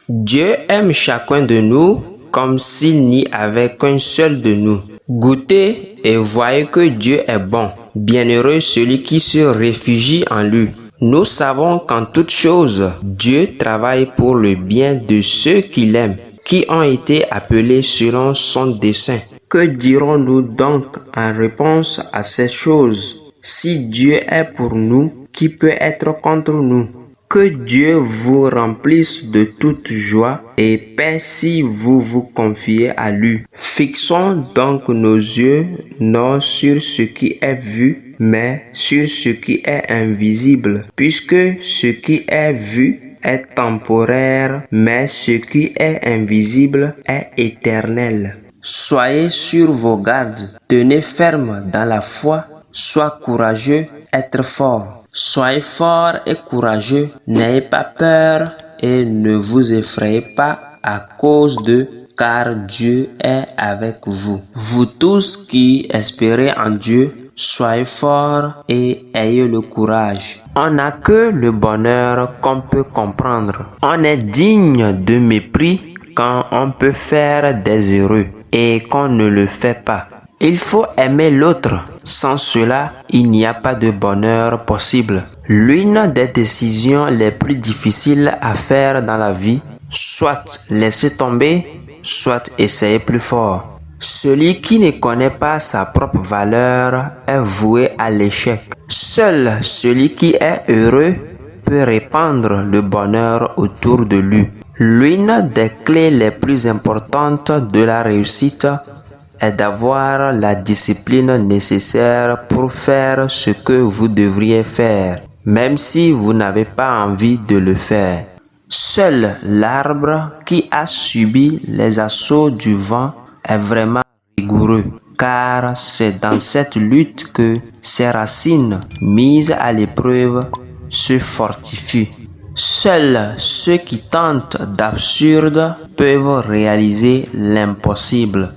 Dieu aime chacun de nous comme s'il n'y avait qu'un seul de nous. Goûtez et voyez que Dieu est bon. Bienheureux celui qui se réfugie en lui. Nous savons qu'en toutes choses, Dieu travaille pour le bien de ceux qui l'aiment, qui ont été appelés selon son dessein. Que dirons-nous donc en réponse à ces choses? Si Dieu est pour nous, qui peut être contre nous? Que Dieu vous remplisse de toute joie et paix si vous vous confiez à lui. Fixons donc nos yeux non sur ce qui est vu, mais sur ce qui est invisible, puisque ce qui est vu est temporaire, mais ce qui est invisible est éternel. Soyez sur vos gardes, tenez ferme dans la foi, soyez courageux, être fort. Soyez fort et courageux, n'ayez pas peur et ne vous effrayez pas à cause d'eux, car Dieu est avec vous. Vous tous qui espérez en Dieu, soyez forts et ayez le courage. On n'a que le bonheur qu'on peut comprendre. On est digne de mépris quand on peut faire des heureux et qu'on ne le fait pas. Il faut aimer l'autre. Sans cela, il n'y a pas de bonheur possible. L'une des décisions les plus difficiles à faire dans la vie, soit laisser tomber, soit essayer plus fort. Celui qui ne connaît pas sa propre valeur est voué à l'échec. Seul celui qui est heureux peut répandre le bonheur autour de lui. L'une des clés les plus importantes de la réussite est d'avoir la discipline nécessaire pour faire ce que vous devriez faire, même si vous n'avez pas envie de le faire. Seul l'arbre qui a subi les assauts du vent est vraiment rigoureux, car c'est dans cette lutte que ses racines, mises à l'épreuve, se fortifient. Seuls ceux qui tentent d'absurde peuvent réaliser l'impossible.